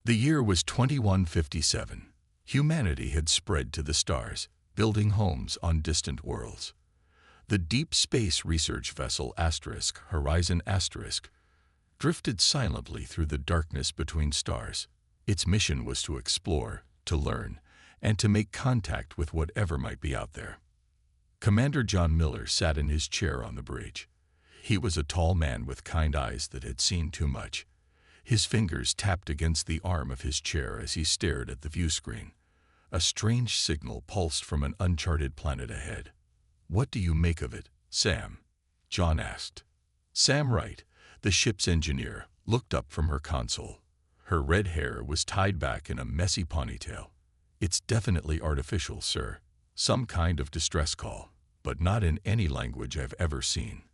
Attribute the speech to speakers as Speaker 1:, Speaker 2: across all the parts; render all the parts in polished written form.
Speaker 1: The year was 2157. Humanity had spread to the stars, building homes on distant worlds. The deep space research vessel Horizon drifted silently through the darkness between stars. Its mission was to explore, to learn, and to make contact with whatever might be out there. Commander John Miller sat in his chair on the bridge. He was a tall man with kind eyes that had seen too much. His fingers tapped against the arm of his chair as he stared at the view screen. A strange signal pulsed from an uncharted planet ahead. "What do you make of it, Sam?" John asked. Sam Wright, the ship's engineer, looked up from her console. Her red hair was tied back in a messy ponytail. "It's definitely artificial, sir. Some kind of distress call, but not in any language I've ever seen."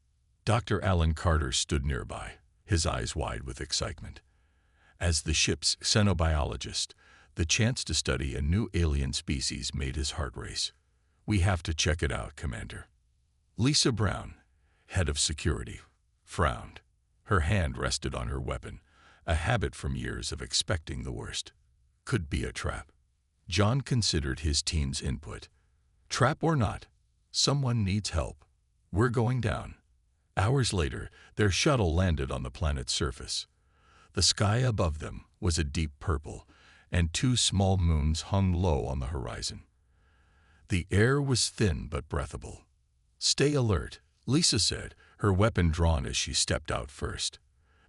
Speaker 1: Dr. Alan Carter stood nearby, his eyes wide with excitement. As the ship's xenobiologist, the chance to study a new alien species made his heart race. "We have to check it out, Commander." Lisa Brown, head of security, frowned. Her hand rested on her weapon, a habit from years of expecting the worst. Could be a trap. John considered his team's input. "Trap or not, someone needs help. We're going down." Hours later, their shuttle landed on the planet's surface. The sky above them was a deep purple, and two small moons hung low on the horizon. The air was thin but breathable. "Stay alert," Lisa said, her weapon drawn as she stepped out first.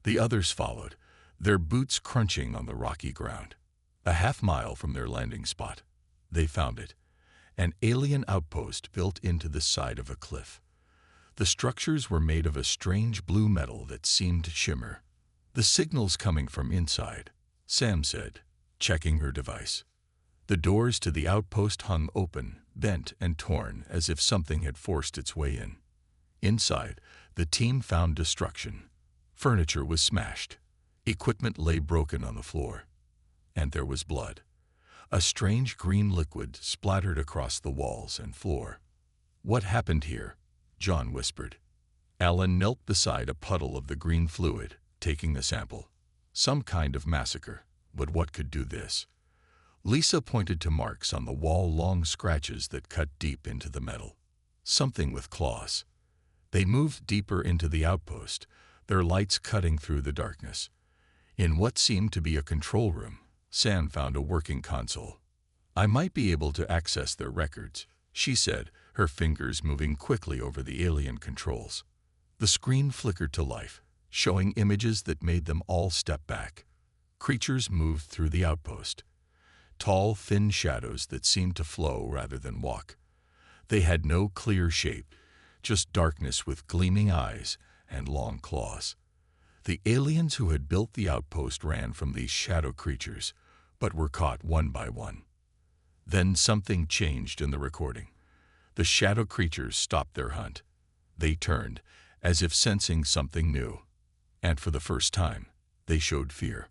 Speaker 1: The others followed, their boots crunching on the rocky ground. A half-mile from their landing spot, they found it, an alien outpost built into the side of a cliff. The structures were made of a strange blue metal that seemed to shimmer. "The signal's coming from inside," Sam said, checking her device. The doors to the outpost hung open, bent and torn as if something had forced its way in. Inside, the team found destruction. Furniture was smashed. Equipment lay broken on the floor. And there was blood. A strange green liquid splattered across the walls and floor. "What happened here?" John whispered. Alan knelt beside a puddle of the green fluid, taking the sample. "Some kind of massacre, but what could do this?" Lisa pointed to marks on the wall, long scratches that cut deep into the metal. "Something with claws." They moved deeper into the outpost, their lights cutting through the darkness. In what seemed to be a control room, Sam found a working console. "I might be able to access their records," she said, her fingers moving quickly over the alien controls. The screen flickered to life, showing images that made them all step back. Creatures moved through the outpost. Tall, thin shadows that seemed to flow rather than walk. They had no clear shape, just darkness with gleaming eyes and long claws. The aliens who had built the outpost ran from these shadow creatures, but were caught one by one. Then something changed in the recording. The shadow creatures stopped their hunt. They turned, as if sensing something new. And for the first time, they showed fear.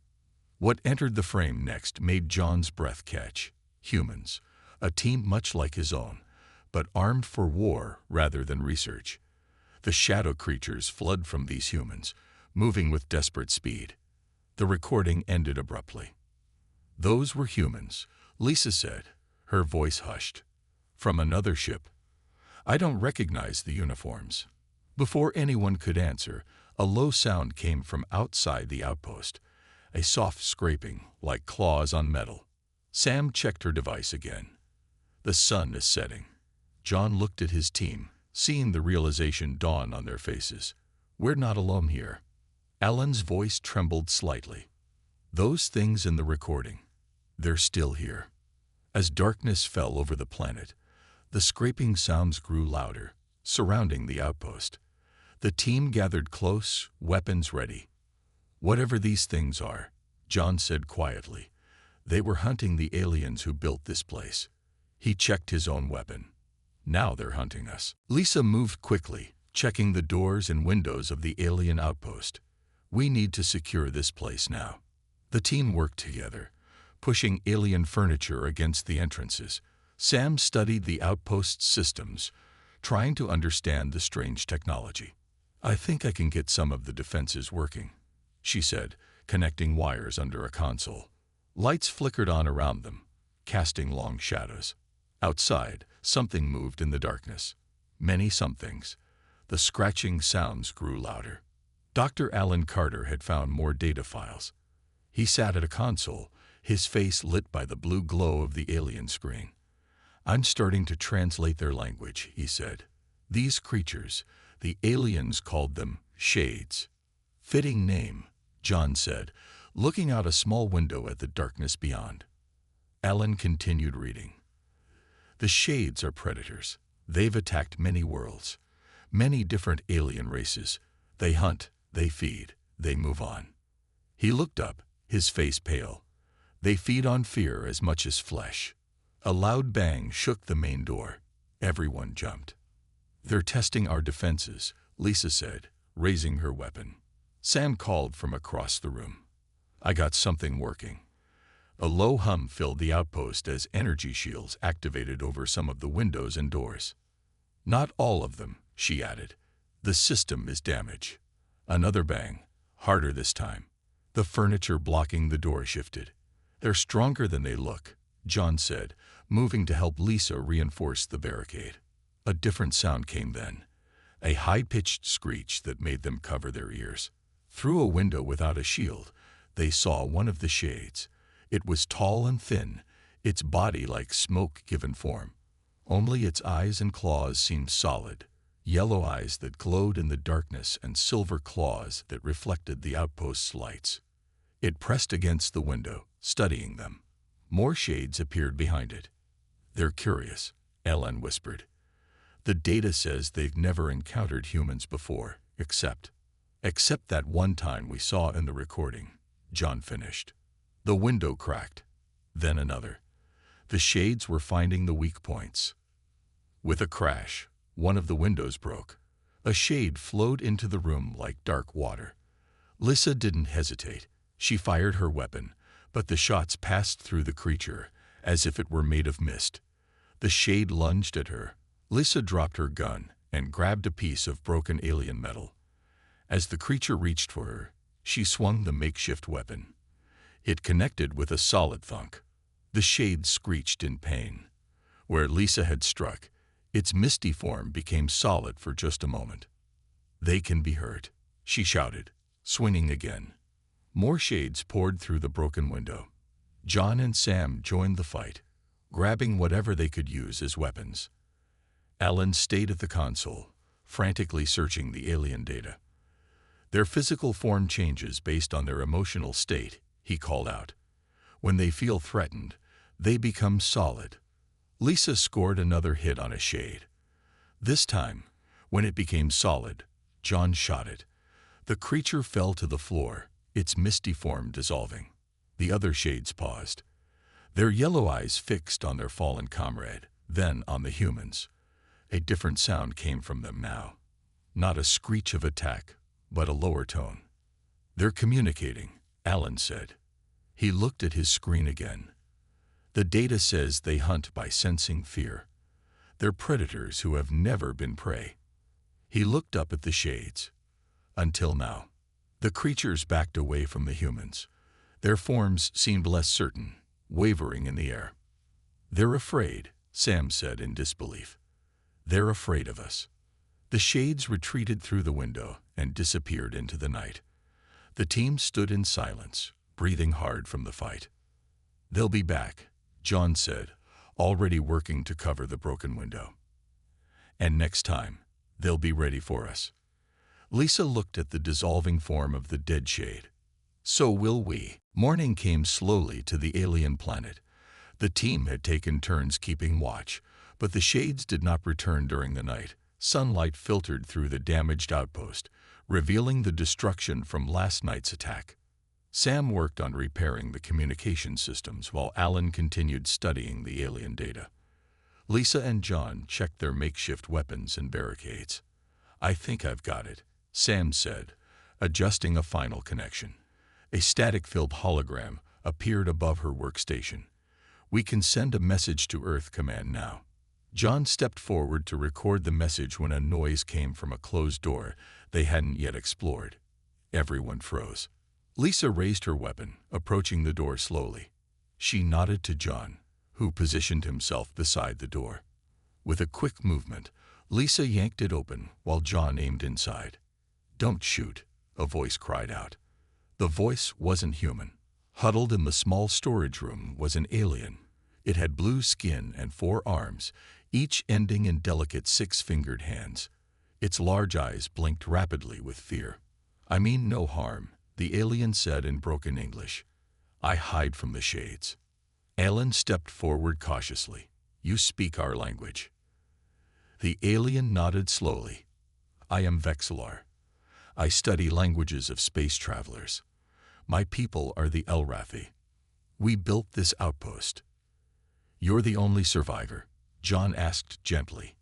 Speaker 1: What entered the frame next made John's breath catch. Humans, a team much like his own, but armed for war rather than research. The shadow creatures fled from these humans, moving with desperate speed. The recording ended abruptly. "Those were humans," Lisa said, her voice hushed. "From another ship. I don't recognize the uniforms." Before anyone could answer, a low sound came from outside the outpost, a soft scraping like claws on metal. Sam checked her device again. "The sun is setting." John looked at his team, seeing the realization dawn on their faces. "We're not alone here." Alan's voice trembled slightly. "Those things in the recording, they're still here." As darkness fell over the planet, the scraping sounds grew louder, surrounding the outpost. The team gathered close, weapons ready. "Whatever these things are," John said quietly, "they were hunting the aliens who built this place." He checked his own weapon. "Now they're hunting us." Lisa moved quickly, checking the doors and windows of the alien outpost. "We need to secure this place now." The team worked together, pushing alien furniture against the entrances. Sam studied the outpost's systems, trying to understand the strange technology. "I think I can get some of the defenses working," she said, connecting wires under a console. Lights flickered on around them, casting long shadows. Outside, something moved in the darkness. Many somethings. The scratching sounds grew louder. Dr. Alan Carter had found more data files. He sat at a console, his face lit by the blue glow of the alien screen. "I'm starting to translate their language," he said. "These creatures, the aliens called them shades." "Fitting name," John said, looking out a small window at the darkness beyond. Alan continued reading. "The shades are predators. They've attacked many worlds, many different alien races. They hunt, they feed, they move on." He looked up, his face pale. "They feed on fear as much as flesh." A loud bang shook the main door. Everyone jumped. "They're testing our defenses," Lisa said, raising her weapon. Sam called from across the room. "I got something working." A low hum filled the outpost as energy shields activated over some of the windows and doors. "Not all of them," she added. "The system is damaged." Another bang, harder this time. The furniture blocking the door shifted. "They're stronger than they look," John said, moving to help Lisa reinforce the barricade. A different sound came then, a high-pitched screech that made them cover their ears. Through a window without a shield, they saw one of the shades. It was tall and thin, its body like smoke given form. Only its eyes and claws seemed solid, yellow eyes that glowed in the darkness and silver claws that reflected the outpost's lights. It pressed against the window, studying them. More shades appeared behind it. "They're curious," Ellen whispered. "The data says they've never encountered humans before, except that one time we saw in the recording," John finished. The window cracked. Then another. The shades were finding the weak points. With a crash, one of the windows broke. A shade flowed into the room like dark water. Lisa didn't hesitate. She fired her weapon, but the shots passed through the creature, as if it were made of mist. The shade lunged at her. Lisa dropped her gun and grabbed a piece of broken alien metal. As the creature reached for her, she swung the makeshift weapon. It connected with a solid thunk. The shade screeched in pain. Where Lisa had struck, its misty form became solid for just a moment. "They can be hurt," she shouted, swinging again. More shades poured through the broken window. John and Sam joined the fight, grabbing whatever they could use as weapons. Alan stayed at the console, frantically searching the alien data. "Their physical form changes based on their emotional state," he called out. "When they feel threatened, they become solid." Lisa scored another hit on a shade. This time, when it became solid, John shot it. The creature fell to the floor, its misty form dissolving. The other shades paused, their yellow eyes fixed on their fallen comrade, then on the humans. A different sound came from them now. Not a screech of attack, but a lower tone. "They're communicating," Alan said. He looked at his screen again. "The data says they hunt by sensing fear. They're predators who have never been prey." He looked up at the shades. Until now. The creatures backed away from the humans. Their forms seemed less certain, wavering in the air. "They're afraid," Sam said in disbelief. "They're afraid of us." The shades retreated through the window and disappeared into the night. The team stood in silence, breathing hard from the fight. "They'll be back," John said, already working to cover the broken window. "And next time, they'll be ready for us." Lisa looked at the dissolving form of the dead shade. "So will we." Morning came slowly to the alien planet. The team had taken turns keeping watch, but the shades did not return during the night. Sunlight filtered through the damaged outpost, revealing the destruction from last night's attack. Sam worked on repairing the communication systems while Alan continued studying the alien data. Lisa and John checked their makeshift weapons and barricades. "I think I've got it," Sam said, adjusting a final connection. A static-filled hologram appeared above her workstation. "We can send a message to Earth Command now." John stepped forward to record the message when a noise came from a closed door they hadn't yet explored. Everyone froze. Lisa raised her weapon, approaching the door slowly. She nodded to John, who positioned himself beside the door. With a quick movement, Lisa yanked it open while John aimed inside. "Don't shoot," a voice cried out. The voice wasn't human. Huddled in the small storage room was an alien. It had blue skin and 4 arms, each ending in delicate 6-fingered hands. Its large eyes blinked rapidly with fear. "I mean no harm," the alien said in broken English. "I hide from the shades." Alan stepped forward cautiously. "You speak our language." The alien nodded slowly. "I am Vexillar. I study languages of space travelers. My people are the Elrathi. We built this outpost." "You're the only survivor?" John asked gently.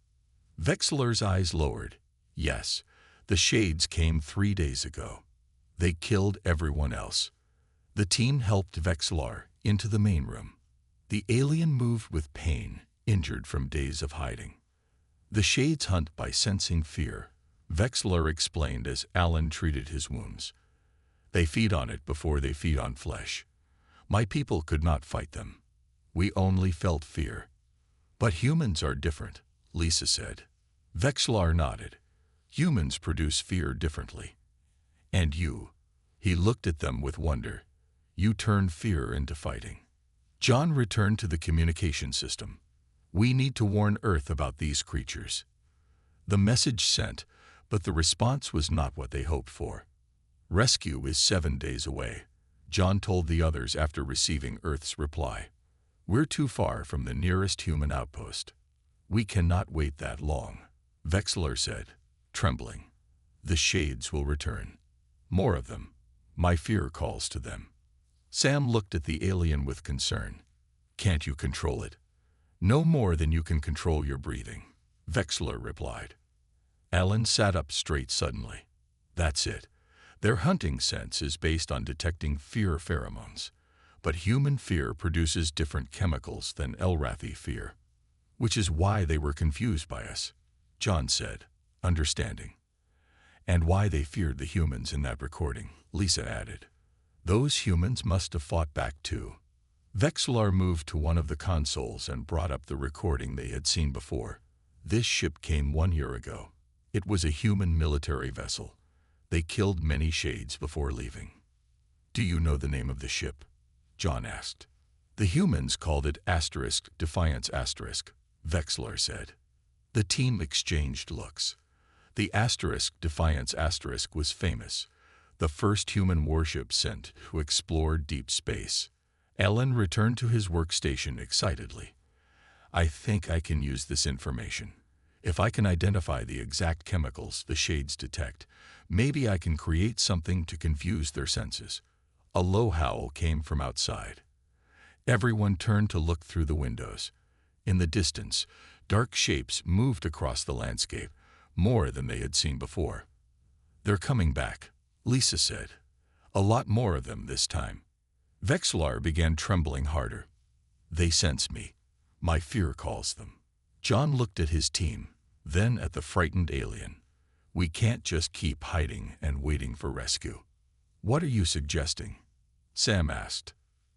Speaker 1: Vexillar's eyes lowered. "Yes, the shades came 3 days ago. They killed everyone else." The team helped Vexillar into the main room. The alien moved with pain, injured from days of hiding. "The shades hunt by sensing fear," Vexillar explained as Alan treated his wounds. "They feed on it before they feed on flesh. My people could not fight them. We only felt fear." "But humans are different," Lisa said. Vexillar nodded. "Humans produce fear differently. And you," he looked at them with wonder, "you turned fear into fighting." John returned to the communication system. "We need to warn Earth about these creatures." The message sent, but the response was not what they hoped for. "Rescue is 7 days away," John told the others after receiving Earth's reply. "We're too far from the nearest human outpost." "We cannot wait that long," Vexillar said, trembling. "The shades will return. More of them. My fear calls to them." Sam looked at the alien with concern. "Can't you control it?" "No more than you can control your breathing," Vexillar replied. Alan sat up straight suddenly. "That's it. Their hunting sense is based on detecting fear pheromones. But human fear produces different chemicals than Elrathi fear. Which is why they were confused by us," John said, understanding. "And why they feared the humans in that recording," Lisa added. "Those humans must have fought back too." Vexillar moved to one of the consoles and brought up the recording they had seen before. "This ship came 1 year ago. It was a human military vessel. They killed many shades before leaving." "Do you know the name of the ship?" John asked. "The humans called it *Defiance*, Vexillar said. The team exchanged looks. The *Defiance* was famous, the first human warship sent to explore deep space. Alan returned to his workstation excitedly. "I think I can use this information. If I can identify the exact chemicals the shades detect, maybe I can create something to confuse their senses." A low howl came from outside. Everyone turned to look through the windows. In the distance, dark shapes moved across the landscape, more than they had seen before. "They're coming back," Lisa said. "A lot more of them this time." Vexillar began trembling harder. "They sense me. My fear calls them." John looked at his team, then at the frightened alien. "We can't just keep hiding and waiting for rescue." "What are you suggesting?" Sam asked.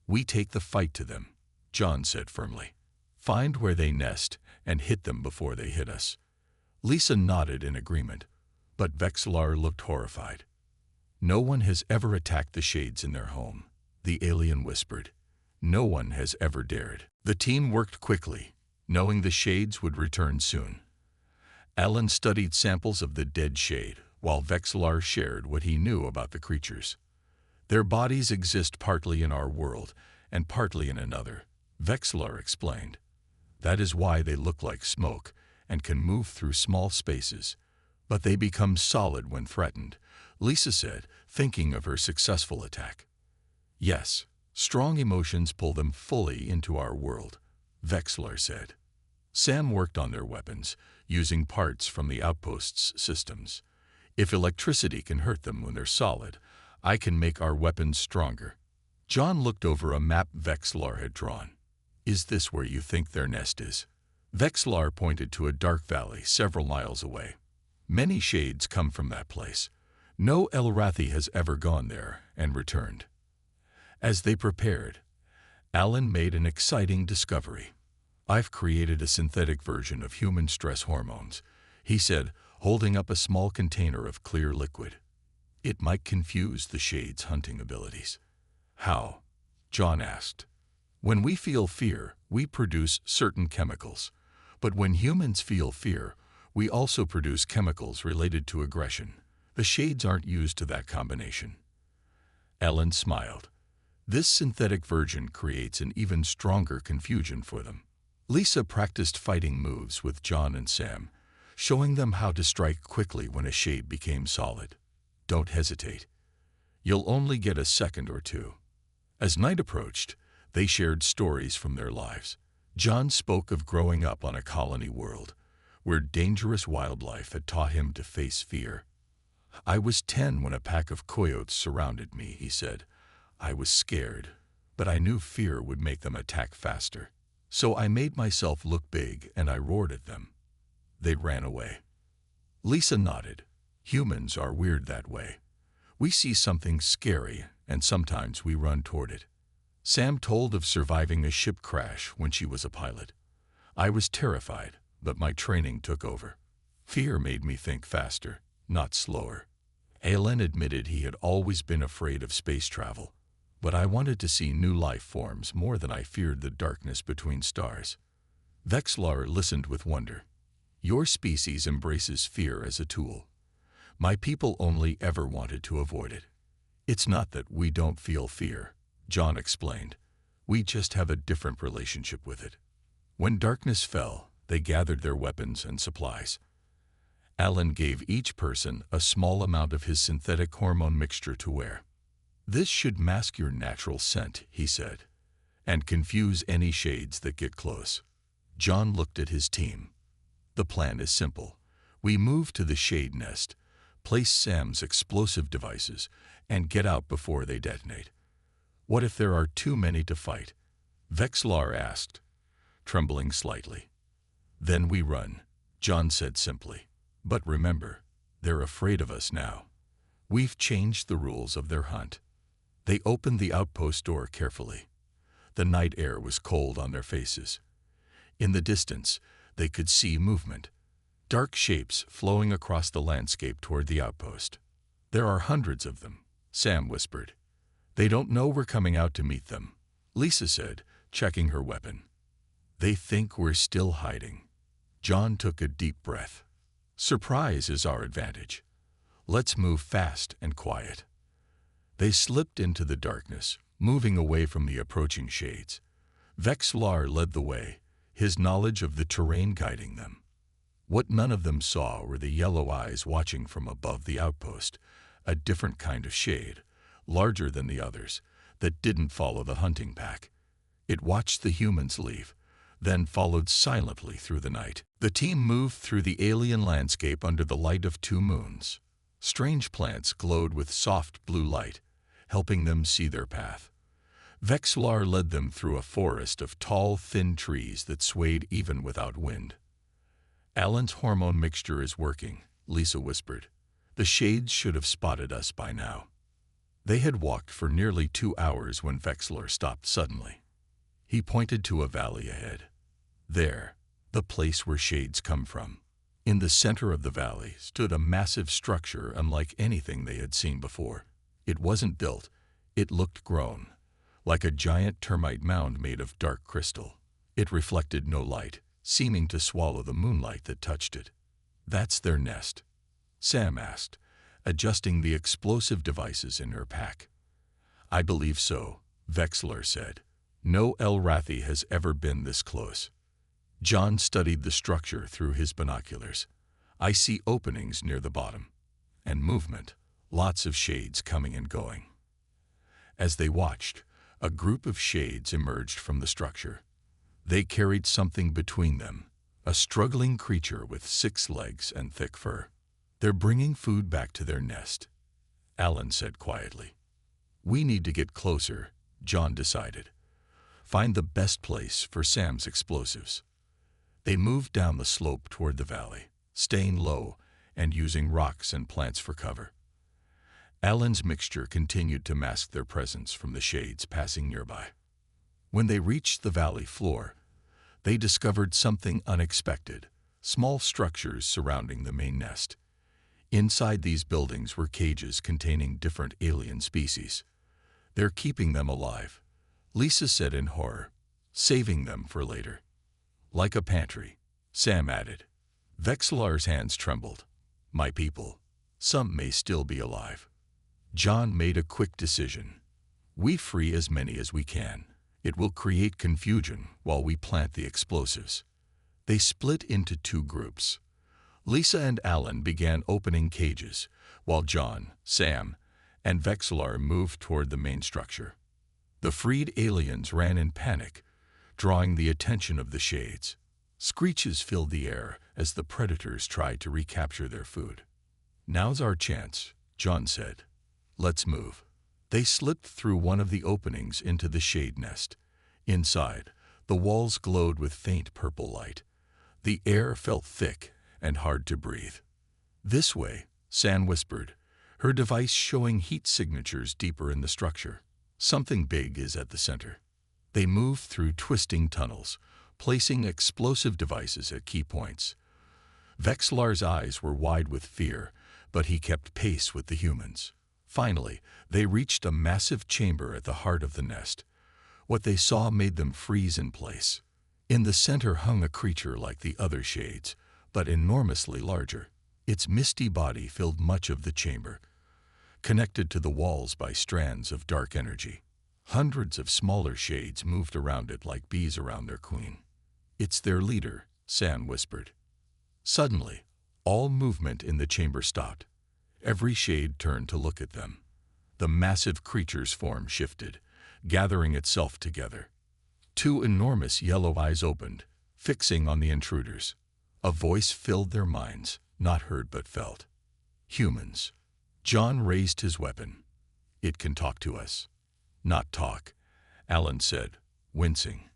Speaker 1: "We take the fight to them," John said firmly. "Find where they nest and hit them before they hit us." Lisa nodded in agreement, but Vexillar looked horrified. "No one has ever attacked the shades in their home," the alien whispered. "No one has ever dared." The team worked quickly, knowing the shades would return soon. Alan studied samples of the dead shade, while Vexillar shared what he knew about the creatures. "Their bodies exist partly in our world and partly in another," Vexillar explained. "That is why they look like smoke and can move through small spaces. But they become solid when threatened," Lisa said, thinking of her successful attack. "Yes, strong emotions pull them fully into our world," Vexillar said. Sam worked on their weapons, using parts from the outpost's systems. "If electricity can hurt them when they're solid, I can make our weapons stronger." John looked over a map Vexillar had drawn. "Is this where you think their nest is?" Vexillar pointed to a dark valley several miles away. "Many shades come from that place. No Elrathi has ever gone there and returned." As they prepared, Alan made an exciting discovery. "I've created a synthetic version of human stress hormones," he said, holding up a small container of clear liquid. "It might confuse the Shade's hunting abilities." "How?" John asked. "When we feel fear, we produce certain chemicals. But when humans feel fear, we also produce chemicals related to aggression. The Shades aren't used to that combination." Ellen smiled. "This synthetic version creates an even stronger confusion for them." Lisa practiced fighting moves with John and Sam, showing them how to strike quickly when a Shade became solid. "Don't hesitate. You'll only get a second or two." As night approached, they shared stories from their lives. John spoke of growing up on a colony world, where dangerous wildlife had taught him to face fear. "I was 10 when a pack of coyotes surrounded me," he said. "I was scared, but I knew fear would make them attack faster. So I made myself look big and I roared at them. They ran away." Lisa nodded. "Humans are weird that way. We see something scary and sometimes we run toward it." Sam told of surviving a ship crash when she was a pilot. "I was terrified, but my training took over. Fear made me think faster, not slower." Alan admitted he had always been afraid of space travel, but I wanted to see new life forms more than I feared the darkness between stars. Vexlar listened with wonder. "Your species embraces fear as a tool. My people only ever wanted to avoid it." "It's not that we don't feel fear," John explained. "We just have a different relationship with it." When darkness fell, they gathered their weapons and supplies. Alan gave each person a small amount of his synthetic hormone mixture to wear. "This should mask your natural scent," he said, "and confuse any Shades that get close." John looked at his team. "The plan is simple. We move to the Shade nest, place Sam's explosive devices, and get out before they detonate." "What if there are too many to fight?" Vexlar asked, trembling slightly. "Then we run," John said simply. "But remember, they're afraid of us now. We've changed the rules of their hunt." They opened the outpost door carefully. The night air was cold on their faces. In the distance, they could see movement. Dark shapes flowing across the landscape toward the outpost. "There are hundreds of them," Sam whispered. "They don't know we're coming out to meet them," Lisa said, checking her weapon. "They think we're still hiding." John took a deep breath. "Surprise is our advantage. Let's move fast and quiet." They slipped into the darkness, moving away from the approaching Shades. Vexlar led the way, his knowledge of the terrain guiding them. What none of them saw were the yellow eyes watching from above the outpost, a different kind of Shade, larger than the others, that didn't follow the hunting pack. It watched the humans leave, then followed silently through the night. The team moved through the alien landscape under the light of 2 moons. Strange plants glowed with soft blue light, helping them see their path. Vexlar led them through a forest of tall, thin trees that swayed even without wind. "Alan's hormone mixture is working," Lisa whispered. "The Shades should have spotted us by now." They had walked for nearly 2 hours when Vexlar stopped suddenly. He pointed to a valley ahead. There, the place where Shades come from. In the center of the valley stood a massive structure unlike anything they had seen before. It wasn't built, it looked grown, like a giant termite mound made of dark crystal. It reflected no light, seeming to swallow the moonlight that touched it. "That's their nest?" Sam asked, adjusting the explosive devices in her pack. "I believe so," Vexlar said. "No Elrathi has ever been this close." John studied the structure through his binoculars. "I see openings near the bottom. And movement, lots of Shades coming and going." As they watched, a group of Shades emerged from the structure. They carried something between them, a struggling creature with 6 legs and thick fur. "They're bringing food back to their nest," Alan said quietly. "We need to get closer," John decided. "Find the best place for Sam's explosives." They moved down the slope toward the valley, staying low and using rocks and plants for cover. Alan's mixture continued to mask their presence from the Shades passing nearby. When they reached the valley floor, they discovered something unexpected: small structures surrounding the main nest. Inside these buildings were cages containing different alien species. "They're keeping them alive," Lisa said in horror, "saving them for later." "Like a pantry," Sam added. Vexillar's hands trembled. "My people, some may still be alive." John made a quick decision. "We free as many as we can. It will create confusion while we plant the explosives." They split into two groups. Lisa and Alan began opening cages, while John, Sam, and Vexillar moved toward the main structure. The freed aliens ran in panic, drawing the attention of the shades. Screeches filled the air as the predators tried to recapture their food. "Now's our chance," John said. "Let's move." They slipped through one of the openings into the shade nest. Inside, the walls glowed with faint purple light. The air felt thick and hard to breathe. "This way," Sam whispered, her device showing heat signatures deeper in the structure. "Something big is at the center." They moved through twisting tunnels, placing explosive devices at key points. Vexillar's eyes were wide with fear, but he kept pace with the humans. Finally, they reached a massive chamber at the heart of the nest. What they saw made them freeze in place. In the center hung a creature like the other shades, but enormously larger. Its misty body filled much of the chamber, connected to the walls by strands of dark energy. Hundreds of smaller shades moved around it like bees around their queen. "It's their leader," Sam whispered. Suddenly, all movement in the chamber stopped. Every shade turned to look at them. The massive creature's form shifted, gathering itself together. Two enormous yellow eyes opened, fixing on the intruders. A voice filled their minds, not heard but felt. "Humans." John raised his weapon. "It can talk to us." "Not talk," Alan said, wincing.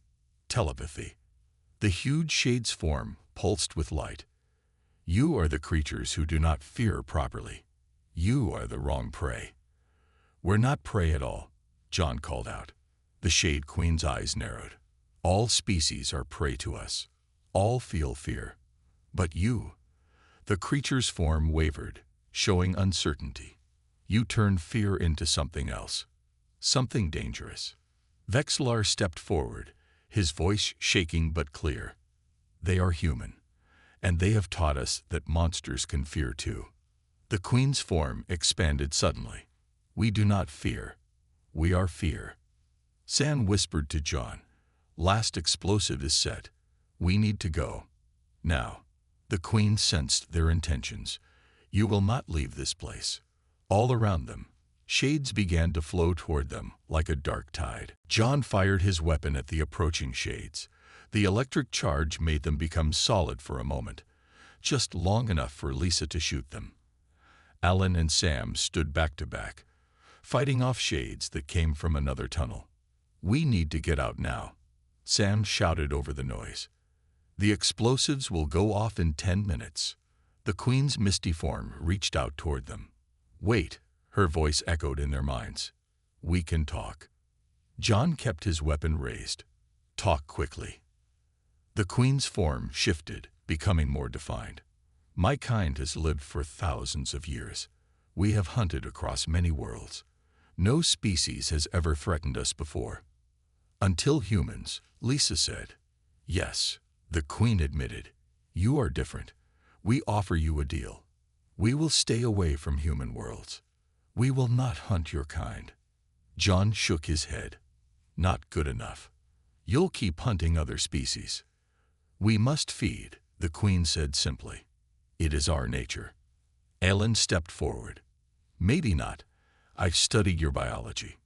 Speaker 1: "Telepathy." The huge shade's form pulsed with light. "You are the creatures who do not fear properly. You are the wrong prey." "We're not prey at all," John called out. The Shade Queen's eyes narrowed. "All species are prey to us. All feel fear. But you..." The creature's form wavered, showing uncertainty. "You turn fear into something else. Something dangerous." Vexillar stepped forward, his voice shaking but clear. "They are human, and they have taught us that monsters can fear too." The Queen's form expanded suddenly. "We do not fear. We are fear." Sam whispered to John, "Last explosive is set. We need to go. Now." The Queen sensed their intentions. "You will not leave this place." All around them, shades began to flow toward them like a dark tide. John fired his weapon at the approaching shades. The electric charge made them become solid for a moment, just long enough for Lisa to shoot them. Alan and Sam stood back to back, fighting off shades that came from another tunnel. "We need to get out now," Sam shouted over the noise. "The explosives will go off in 10 minutes." The Queen's misty form reached out toward them. "Wait," her voice echoed in their minds. "We can talk." John kept his weapon raised. "Talk quickly." The Queen's form shifted, becoming more defined. "My kind has lived for thousands of years. We have hunted across many worlds. No species has ever threatened us before." "Until humans," Lisa said. "Yes," the Queen admitted. "You are different. We offer you a deal. We will stay away from human worlds. We will not hunt your kind." John shook his head. "Not good enough. You'll keep hunting other species." "We must feed," the Queen said simply. "It is our nature." Alan stepped forward. "Maybe not. I've studied your biology.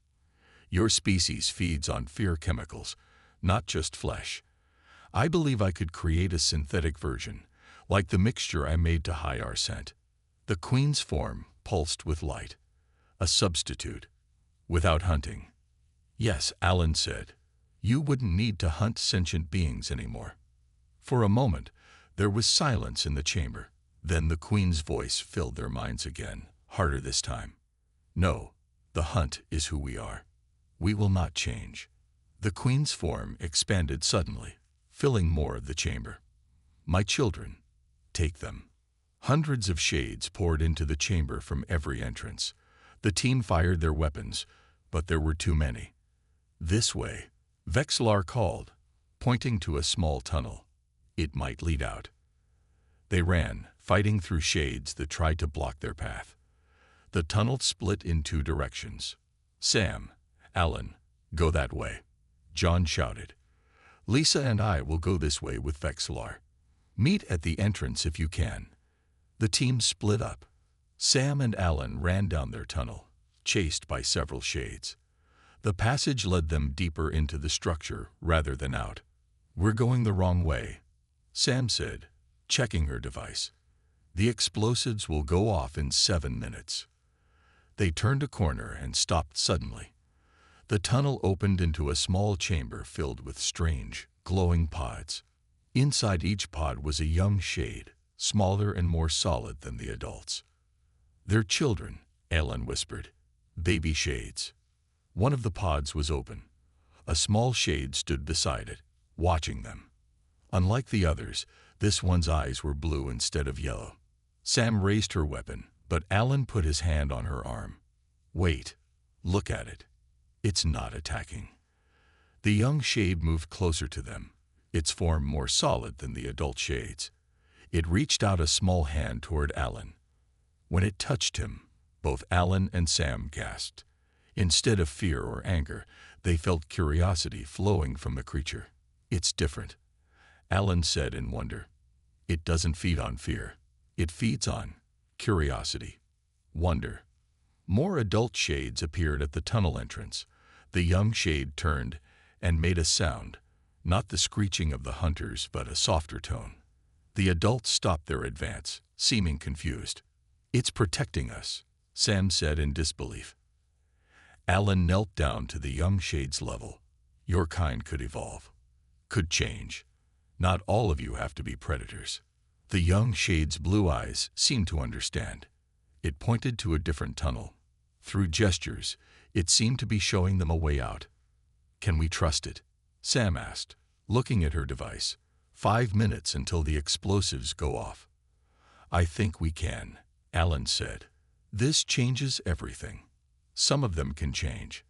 Speaker 1: Your species feeds on fear chemicals, not just flesh. I believe I could create a synthetic version, like the mixture I made to hide our scent." The Queen's form pulsed with light. "A substitute. Without hunting." "Yes," Alan said. "You wouldn't need to hunt sentient beings anymore." For a moment, there was silence in the chamber. Then the Queen's voice filled their minds again, harder this time. "No, the hunt is who we are. We will not change." The queen's form expanded suddenly, filling more of the chamber. "My children, take them." Hundreds of shades poured into the chamber from every entrance. The team fired their weapons, but there were too many. "This way," Vexillar called, pointing to a small tunnel. "It might lead out." They ran, fighting through shades that tried to block their path. The tunnel split in two directions. "Sam, Alan, go that way," John shouted. "Lisa and I will go this way with Vexillar. Meet at the entrance if you can." The team split up. Sam and Alan ran down their tunnel, chased by several shades. The passage led them deeper into the structure rather than out. "We're going the wrong way," Sam said, checking her device. "The explosives will go off in 7 minutes." They turned a corner and stopped suddenly. The tunnel opened into a small chamber filled with strange, glowing pods. Inside each pod was a young shade, smaller and more solid than the adults. "They're children," Alan whispered. "Baby shades." One of the pods was open. A small shade stood beside it, watching them. Unlike the others, this one's eyes were blue instead of yellow. Sam raised her weapon, but Alan put his hand on her arm. "Wait, look at it. It's not attacking." The young shade moved closer to them, its form more solid than the adult shades. It reached out a small hand toward Alan. When it touched him, both Alan and Sam gasped. Instead of fear or anger, they felt curiosity flowing from the creature. "It's different," Alan said in wonder. "It doesn't feed on fear. It feeds on curiosity, wonder." More adult shades appeared at the tunnel entrance. The young shade turned and made a sound, not the screeching of the hunters, but a softer tone. The adults stopped their advance, seeming confused. "It's protecting us," Sam said in disbelief. Alan knelt down to the young shade's level. "Your kind could evolve, could change. Not all of you have to be predators." The young shade's blue eyes seemed to understand. It pointed to a different tunnel. Through gestures, it seemed to be showing them a way out. "Can we trust it?" Sam asked, looking at her device. 5 minutes until the explosives go off." "I think we can," Alan said. "This changes everything. Some of them can change."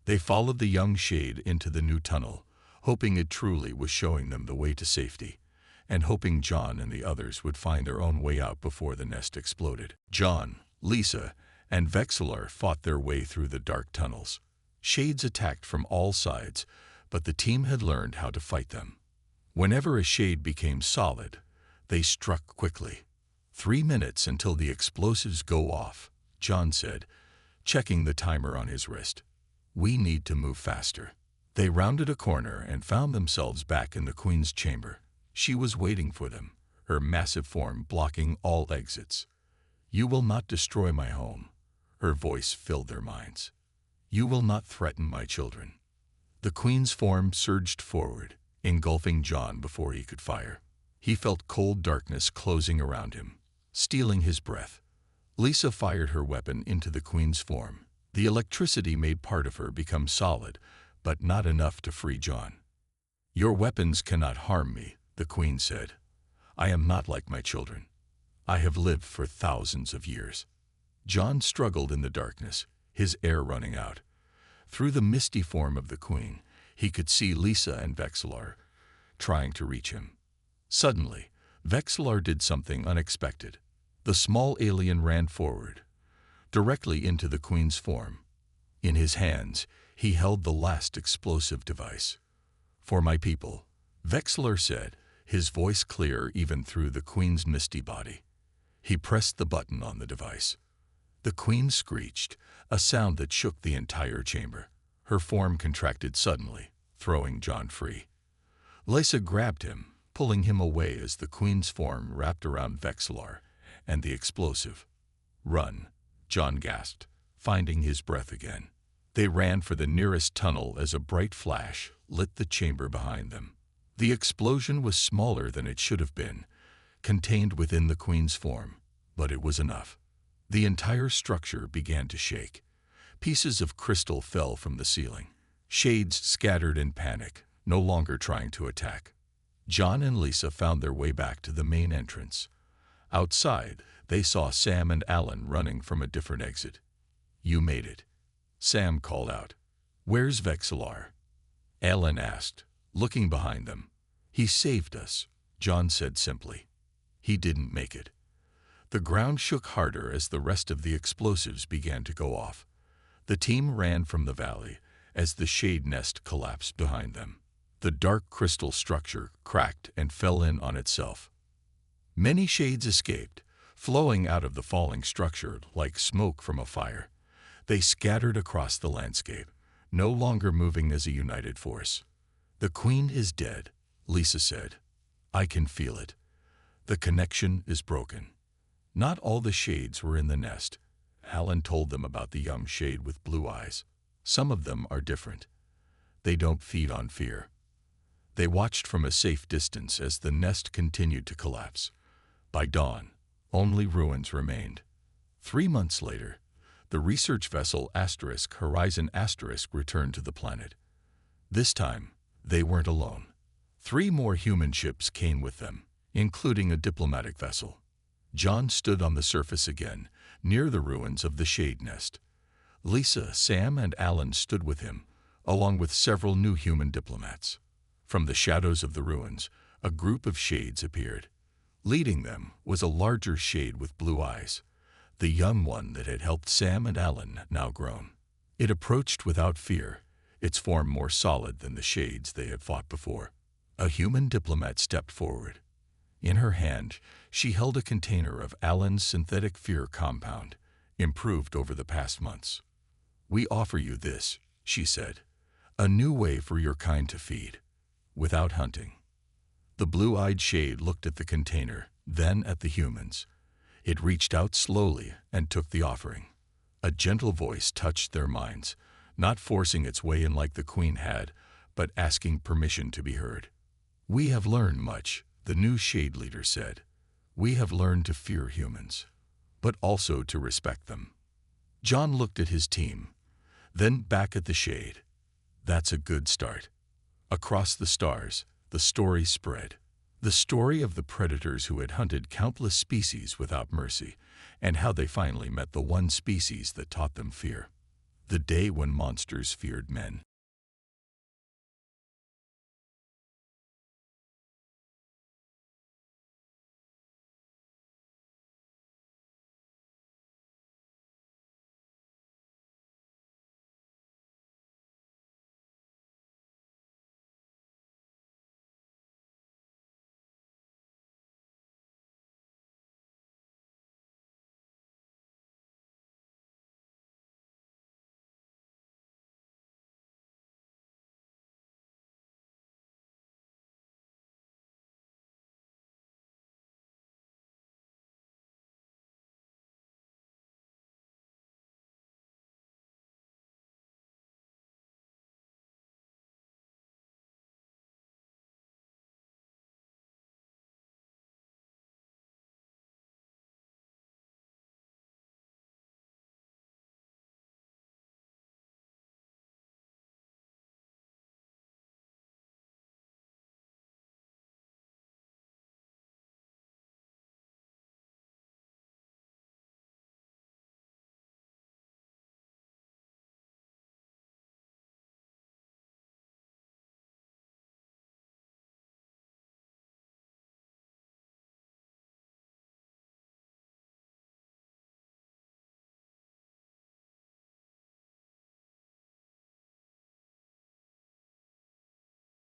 Speaker 1: They followed the young shade into the new tunnel, hoping it truly was showing them the way to safety, and hoping John and the others would find their own way out before the nest exploded. John, Lisa, and Vexillar fought their way through the dark tunnels. Shades attacked from all sides, but the team had learned how to fight them. Whenever a shade became solid, they struck quickly. 3 minutes until the explosives go off," John said, checking the timer on his wrist. "We need to move faster." They rounded a corner and found themselves back in the Queen's chamber. She was waiting for them, her massive form blocking all exits. "You will not destroy my home," her voice filled their minds. "You will not threaten my children." The Queen's form surged forward, engulfing John before he could fire. He felt cold darkness closing around him, stealing his breath. Lisa fired her weapon into the Queen's form. The electricity made part of her become solid, but not enough to free John. "Your weapons cannot harm me," the Queen said. "I am not like my children. I have lived for thousands of years." John struggled in the darkness, his air running out. Through the misty form of the Queen, he could see Lisa and Vexillar trying to reach him. Suddenly, Vexillar did something unexpected. The small alien ran forward, directly into the Queen's form. In his hands, he held the last explosive device. "For my people," Vexillar said, his voice clear even through the Queen's misty body. He pressed the button on the device. The Queen screeched, a sound that shook the entire chamber. Her form contracted suddenly, throwing John free. Lisa grabbed him, pulling him away as the Queen's form wrapped around Vexillar and the explosive. "Run," John gasped, finding his breath again. They ran for the nearest tunnel as a bright flash lit the chamber behind them. The explosion was smaller than it should have been, contained within the Queen's form, but it was enough. The entire structure began to shake. Pieces of crystal fell from the ceiling. Shades scattered in panic, no longer trying to attack. John and Lisa found their way back to the main entrance. Outside, they saw Sam and Alan running from a different exit. "You made it," Sam called out. "Where's Vexillar?" Alan asked, looking behind them. "He saved us," John said simply. "He didn't make it." The ground shook harder as the rest of the explosives began to go off. The team ran from the valley as the shade nest collapsed behind them. The dark crystal structure cracked and fell in on itself. Many shades escaped, flowing out of the falling structure like smoke from a fire. They scattered across the landscape, no longer moving as a united force. "The Queen is dead," Lisa said. "I can feel it. The connection is broken." Not all the shades were in the nest. Alan told them about the young shade with blue eyes. "Some of them are different. They don't feed on fear." They watched from a safe distance as the nest continued to collapse. By dawn, only ruins remained. 3 months later, the research vessel Horizon returned to the planet. This time, they weren't alone. 3 more human ships came with them, including a diplomatic vessel. John stood on the surface again, near the ruins of the shade nest. Lisa, Sam, and Alan stood with him, along with several new human diplomats. From the shadows of the ruins, a group of shades appeared. Leading them was a larger shade with blue eyes, the young one that had helped Sam and Alan, now grown. It approached without fear, its form more solid than the shades they had fought before. A human diplomat stepped forward. In her hand, she held a container of Alan's synthetic fear compound, improved over the past months. "We offer you this," she said, "a new way for your kind to feed, without hunting." The blue-eyed shade looked at the container, then at the humans. It reached out slowly and took the offering. A gentle voice touched their minds, not forcing its way in like the Queen had, but asking permission to be heard. "We have learned much," the new shade leader said. "We have learned to fear humans, but also to respect them." John looked at his team, then back at the shade. "That's a good start." Across the stars, the story spread. The story of the predators who had hunted countless species without mercy, and how they finally met the one species that taught them fear. The day when monsters feared men.